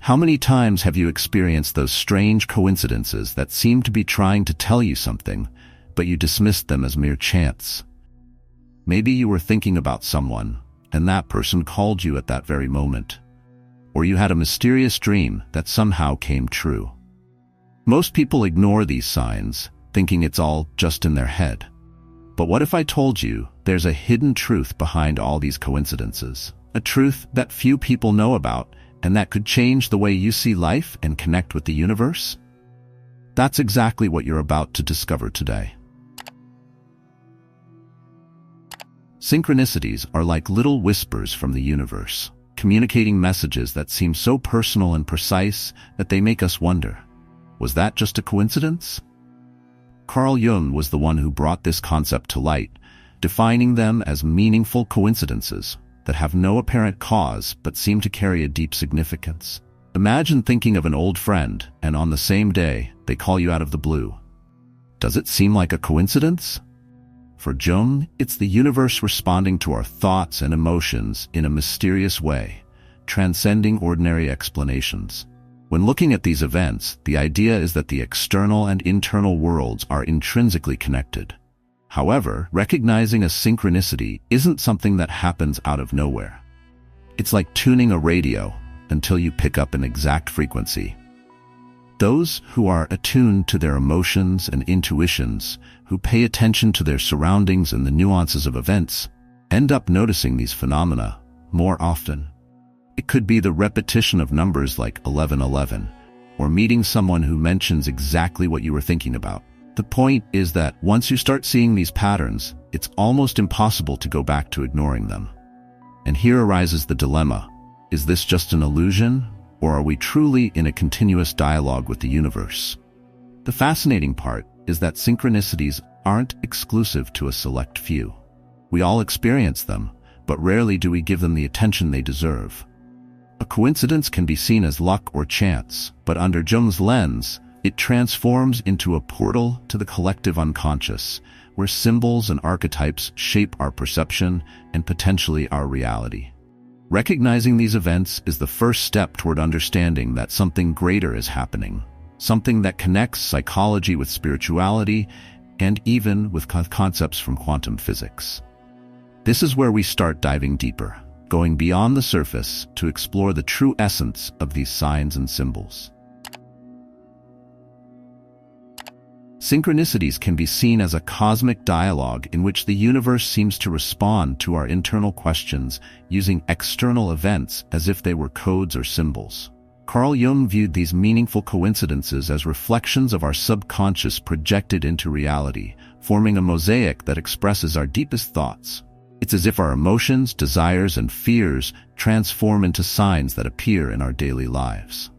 How many times have you experienced those strange coincidences that seem to be trying to tell you something, but you dismissed them as mere chance? Maybe you were thinking about someone, and that person called you at that very moment. Or you had a mysterious dream that somehow came true. Most people ignore these signs, thinking it's all just in their head. But what if I told you there's a hidden truth behind all these coincidences? A truth that few people know about, and that could change the way you see life and connect with the universe? That's exactly what you're about to discover today. Synchronicities are like little whispers from the universe, communicating messages that seem so personal and precise that they make us wonder, was that just a coincidence? Carl Jung was the one who brought this concept to light, defining them as meaningful coincidences that have no apparent cause but seem to carry a deep significance. Imagine thinking of an old friend, and on the same day, they call you out of the blue. Does it seem like a coincidence? For Jung, it's the universe responding to our thoughts and emotions in a mysterious way, transcending ordinary explanations. When looking at these events, the idea is that the external and internal worlds are intrinsically connected. However, recognizing a synchronicity isn't something that happens out of nowhere. It's like tuning a radio until you pick up an exact frequency. Those who are attuned to their emotions and intuitions, who pay attention to their surroundings and the nuances of events, end up noticing these phenomena more often. It could be the repetition of numbers like 1111, or meeting someone who mentions exactly what you were thinking about. The point is that once you start seeing these patterns, it's almost impossible to go back to ignoring them. And here arises the dilemma. Is this just an illusion, or are we truly in a continuous dialogue with the universe? The fascinating part is that synchronicities aren't exclusive to a select few. We all experience them, but rarely do we give them the attention they deserve. A coincidence can be seen as luck or chance, but under Jung's lens, it transforms into a portal to the collective unconscious, where symbols and archetypes shape our perception and potentially our reality. Recognizing these events is the first step toward understanding that something greater is happening, something that connects psychology with spirituality and even with concepts from quantum physics. This is where we start diving deeper, going beyond the surface to explore the true essence of these signs and symbols. Synchronicities can be seen as a cosmic dialogue in which the universe seems to respond to our internal questions using external events as if they were codes or symbols. Carl Jung viewed these meaningful coincidences as reflections of our subconscious projected into reality, forming a mosaic that expresses our deepest thoughts. It's as if our emotions, desires, and fears transform into signs that appear in our daily lives.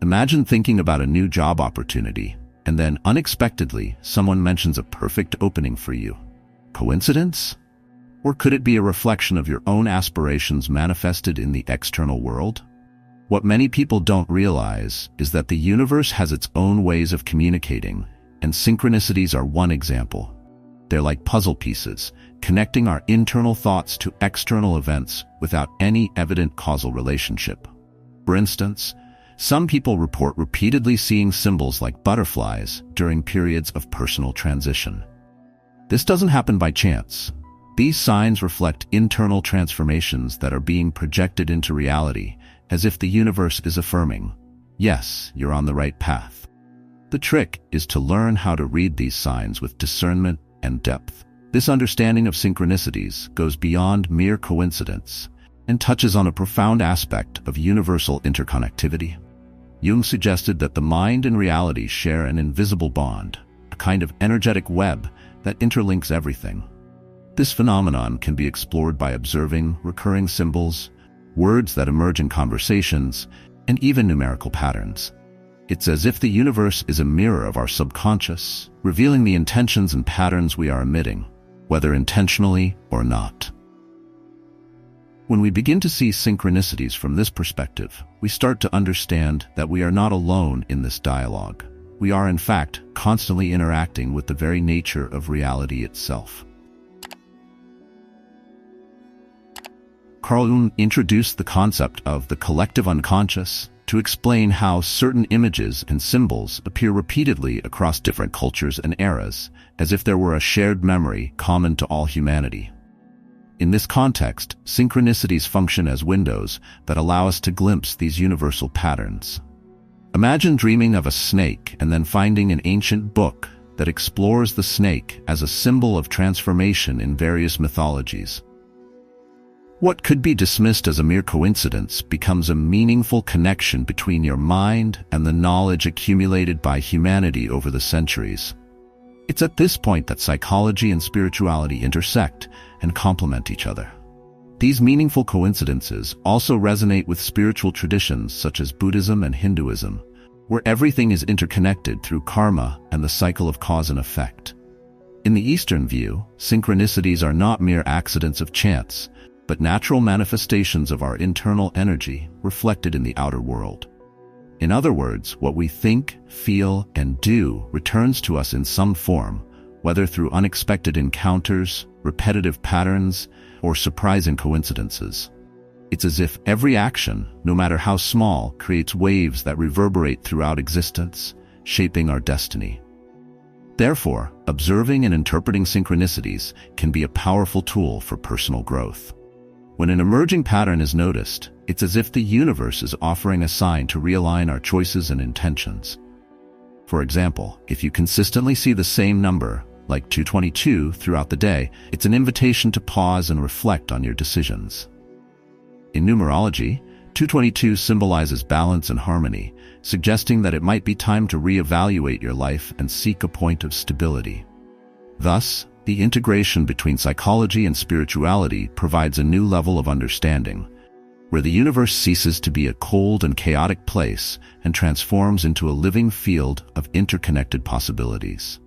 Imagine thinking about a new job opportunity, and then unexpectedly, someone mentions a perfect opening for you. Coincidence? Or could it be a reflection of your own aspirations manifested in the external world? What many people don't realize is that the universe has its own ways of communicating, and synchronicities are one example. They're like puzzle pieces, connecting our internal thoughts to external events without any evident causal relationship. For instance, some people report repeatedly seeing symbols like butterflies during periods of personal transition. This doesn't happen by chance. These signs reflect internal transformations that are being projected into reality, as if the universe is affirming, yes, you're on the right path. The trick is to learn how to read these signs with discernment and depth. This understanding of synchronicities goes beyond mere coincidence and touches on a profound aspect of universal interconnectivity. Jung suggested that the mind and reality share an invisible bond, a kind of energetic web that interlinks everything. This phenomenon can be explored by observing recurring symbols, words that emerge in conversations, and even numerical patterns. It's as if the universe is a mirror of our subconscious, revealing the intentions and patterns we are emitting, whether intentionally or not. When we begin to see synchronicities from this perspective, we start to understand that we are not alone in this dialogue. We are, in fact, constantly interacting with the very nature of reality itself. Carl Jung introduced the concept of the collective unconscious to explain how certain images and symbols appear repeatedly across different cultures and eras, as if there were a shared memory common to all humanity. In this context, synchronicities function as windows that allow us to glimpse these universal patterns. Imagine dreaming of a snake and then finding an ancient book that explores the snake as a symbol of transformation in various mythologies. What could be dismissed as a mere coincidence becomes a meaningful connection between your mind and the knowledge accumulated by humanity over the centuries. It's at this point that psychology and spirituality intersect and complement each other. These meaningful coincidences also resonate with spiritual traditions such as Buddhism and Hinduism, where everything is interconnected through karma and the cycle of cause and effect. In the Eastern view, synchronicities are not mere accidents of chance, but natural manifestations of our internal energy reflected in the outer world. In other words, what we think, feel, and do returns to us in some form, whether through unexpected encounters, repetitive patterns, or surprising coincidences. It's as if every action, no matter how small, creates waves that reverberate throughout existence, shaping our destiny. Therefore, observing and interpreting synchronicities can be a powerful tool for personal growth. When an emerging pattern is noticed, it's as if the universe is offering a sign to realign our choices and intentions. For example, if you consistently see the same number, like 222, throughout the day, it's an invitation to pause and reflect on your decisions. In numerology, 222 symbolizes balance and harmony, suggesting that it might be time to reevaluate your life and seek a point of stability. Thus, the integration between psychology and spirituality provides a new level of understanding, where the universe ceases to be a cold and chaotic place and transforms into a living field of interconnected possibilities.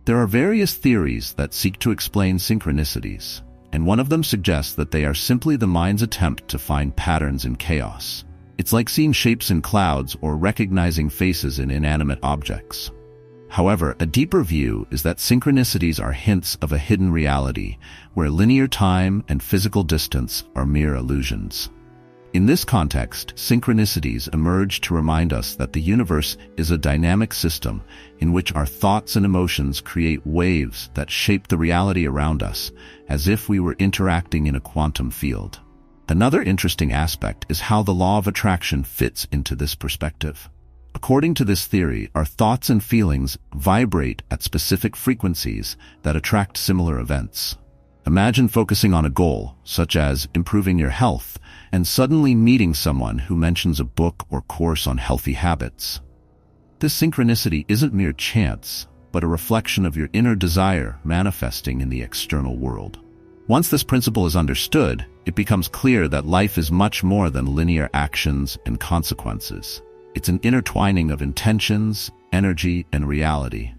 There are various theories that seek to explain synchronicities, and one of them suggests that they are simply the mind's attempt to find patterns in chaos. It's like seeing shapes in clouds or recognizing faces in inanimate objects. However, a deeper view is that synchronicities are hints of a hidden reality, where linear time and physical distance are mere illusions. In this context, synchronicities emerge to remind us that the universe is a dynamic system in which our thoughts and emotions create waves that shape the reality around us, as if we were interacting in a quantum field. Another interesting aspect is how the law of attraction fits into this perspective. According to this theory, our thoughts and feelings vibrate at specific frequencies that attract similar events. Imagine focusing on a goal, such as improving your health, and suddenly meeting someone who mentions a book or course on healthy habits. This synchronicity isn't mere chance, but a reflection of your inner desire manifesting in the external world. Once this principle is understood, it becomes clear that life is much more than linear actions and consequences. It's an intertwining of intentions, energy, and reality.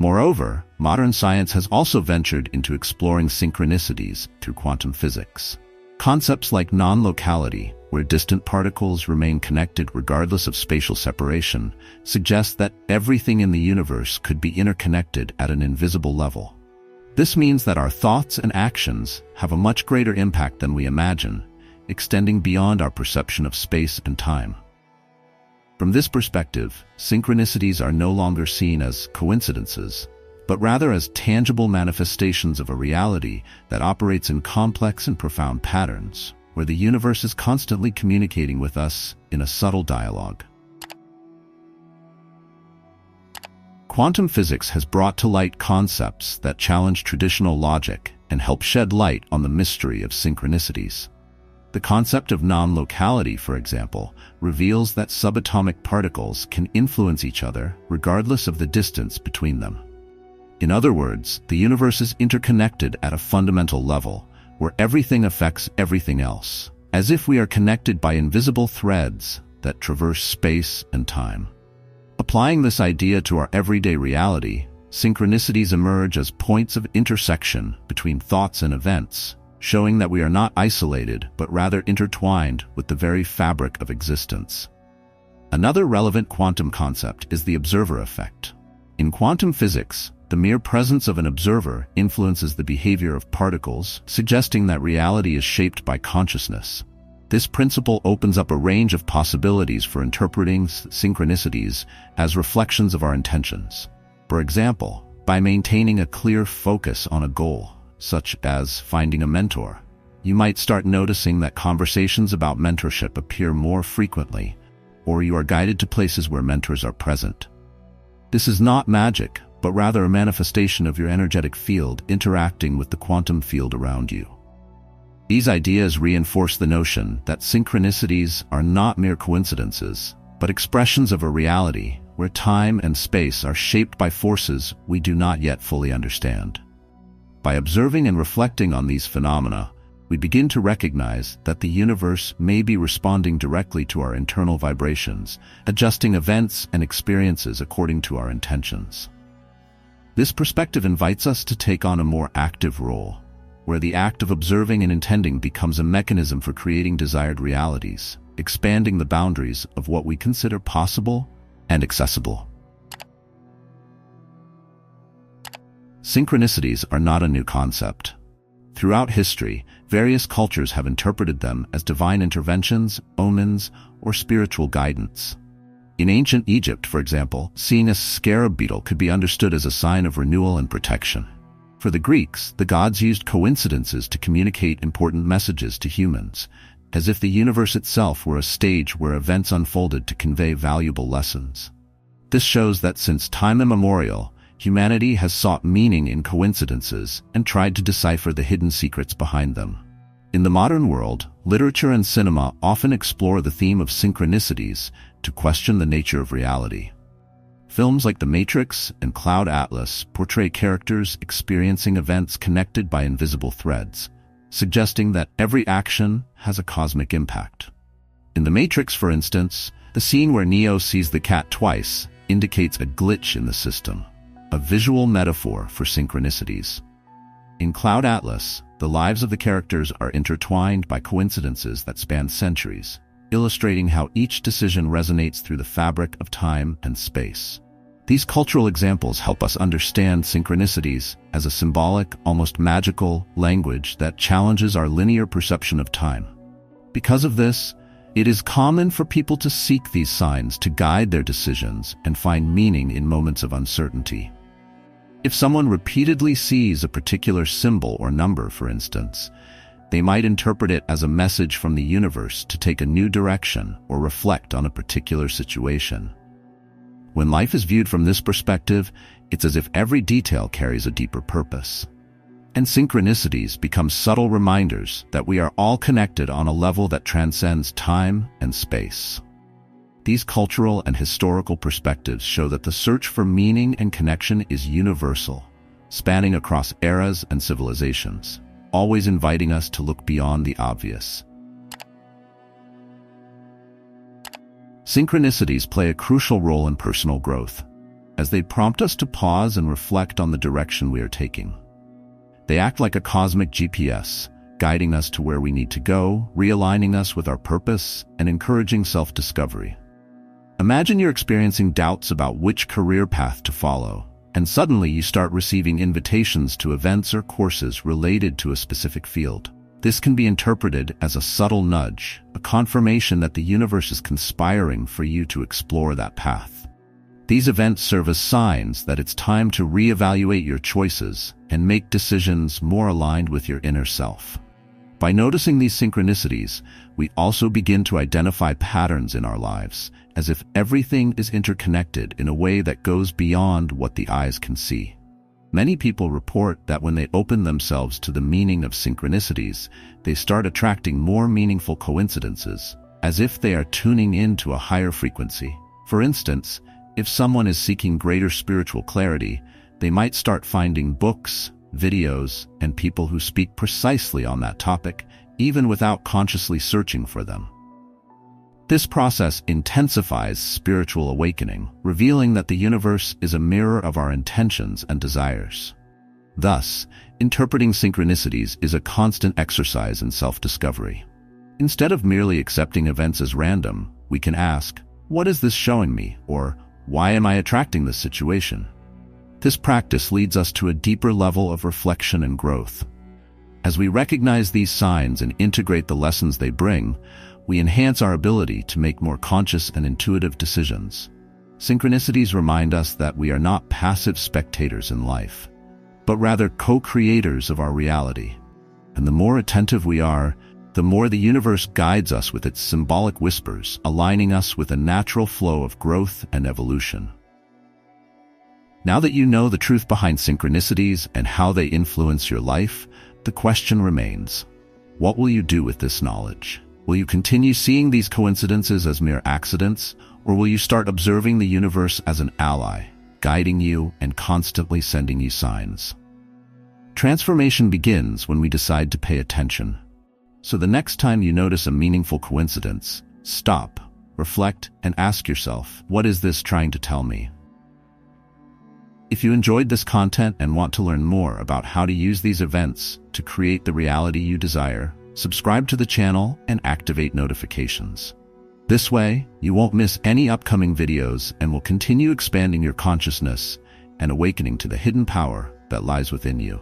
Moreover, modern science has also ventured into exploring synchronicities through quantum physics. Concepts like non-locality, where distant particles remain connected regardless of spatial separation, suggest that everything in the universe could be interconnected at an invisible level. This means that our thoughts and actions have a much greater impact than we imagine, extending beyond our perception of space and time. From this perspective, synchronicities are no longer seen as coincidences, but rather as tangible manifestations of a reality that operates in complex and profound patterns, where the universe is constantly communicating with us in a subtle dialogue. Quantum physics has brought to light concepts that challenge traditional logic and help shed light on the mystery of synchronicities. The concept of non-locality, for example, reveals that subatomic particles can influence each other regardless of the distance between them. In other words, the universe is interconnected at a fundamental level, where everything affects everything else, as if we are connected by invisible threads that traverse space and time. Applying this idea to our everyday reality, synchronicities emerge as points of intersection between thoughts and events, showing that we are not isolated but rather intertwined with the very fabric of existence. Another relevant quantum concept is the observer effect. In quantum physics, the mere presence of an observer influences the behavior of particles, suggesting that reality is shaped by consciousness. This principle opens up a range of possibilities for interpreting synchronicities as reflections of our intentions. For example, by maintaining a clear focus on a goal, such as finding a mentor, you might start noticing that conversations about mentorship appear more frequently, or you are guided to places where mentors are present. This is not magic, but rather a manifestation of your energetic field interacting with the quantum field around you. These ideas reinforce the notion that synchronicities are not mere coincidences, but expressions of a reality where time and space are shaped by forces we do not yet fully understand. By observing and reflecting on these phenomena, we begin to recognize that the universe may be responding directly to our internal vibrations, adjusting events and experiences according to our intentions. This perspective invites us to take on a more active role, where the act of observing and intending becomes a mechanism for creating desired realities, expanding the boundaries of what we consider possible and accessible. Synchronicities are not a new concept. Throughout history, various cultures have interpreted them as divine interventions, omens, or spiritual guidance. In ancient Egypt, for example, seeing a scarab beetle could be understood as a sign of renewal and protection. For the Greeks, the gods used coincidences to communicate important messages to humans, as if the universe itself were a stage where events unfolded to convey valuable lessons. This shows that since time immemorial, humanity has sought meaning in coincidences and tried to decipher the hidden secrets behind them. In the modern world, literature and cinema often explore the theme of synchronicities to question the nature of reality. Films like The Matrix and Cloud Atlas portray characters experiencing events connected by invisible threads, suggesting that every action has a cosmic impact. In The Matrix, for instance, the scene where Neo sees the cat twice indicates a glitch in the system, a visual metaphor for synchronicities. In Cloud Atlas, the lives of the characters are intertwined by coincidences that span centuries, illustrating how each decision resonates through the fabric of time and space. These cultural examples help us understand synchronicities as a symbolic, almost magical language that challenges our linear perception of time. Because of this, it is common for people to seek these signs to guide their decisions and find meaning in moments of uncertainty. If someone repeatedly sees a particular symbol or number, for instance, they might interpret it as a message from the universe to take a new direction or reflect on a particular situation. When life is viewed from this perspective, it's as if every detail carries a deeper purpose. And synchronicities become subtle reminders that we are all connected on a level that transcends time and space. These cultural and historical perspectives show that the search for meaning and connection is universal, spanning across eras and civilizations, always inviting us to look beyond the obvious. Synchronicities play a crucial role in personal growth, as they prompt us to pause and reflect on the direction we are taking. They act like a cosmic GPS, guiding us to where we need to go, realigning us with our purpose, and encouraging self-discovery. Imagine you're experiencing doubts about which career path to follow, and suddenly you start receiving invitations to events or courses related to a specific field. This can be interpreted as a subtle nudge, a confirmation that the universe is conspiring for you to explore that path. These events serve as signs that it's time to reevaluate your choices and make decisions more aligned with your inner self. By noticing these synchronicities, we also begin to identify patterns in our lives, as if everything is interconnected in a way that goes beyond what the eyes can see. Many people report that when they open themselves to the meaning of synchronicities, they start attracting more meaningful coincidences, as if they are tuning into a higher frequency. For instance, if someone is seeking greater spiritual clarity, they might start finding books, videos, and people who speak precisely on that topic, even without consciously searching for them. This process intensifies spiritual awakening, revealing that the universe is a mirror of our intentions and desires. Thus, interpreting synchronicities is a constant exercise in self-discovery. Instead of merely accepting events as random, we can ask, "What is this showing me?" or "Why am I attracting this situation?" This practice leads us to a deeper level of reflection and growth. As we recognize these signs and integrate the lessons they bring, we enhance our ability to make more conscious and intuitive decisions. Synchronicities remind us that we are not passive spectators in life, but rather co-creators of our reality. And the more attentive we are, the more the universe guides us with its symbolic whispers, aligning us with a natural flow of growth and evolution. Now that you know the truth behind synchronicities and how they influence your life, the question remains: what will you do with this knowledge? Will you continue seeing these coincidences as mere accidents, or will you start observing the universe as an ally, guiding you and constantly sending you signs? Transformation begins when we decide to pay attention. So the next time you notice a meaningful coincidence, stop, reflect, and ask yourself, what is this trying to tell me? If you enjoyed this content and want to learn more about how to use these events to create the reality you desire, subscribe to the channel and activate notifications. This way, you won't miss any upcoming videos and will continue expanding your consciousness and awakening to the hidden power that lies within you.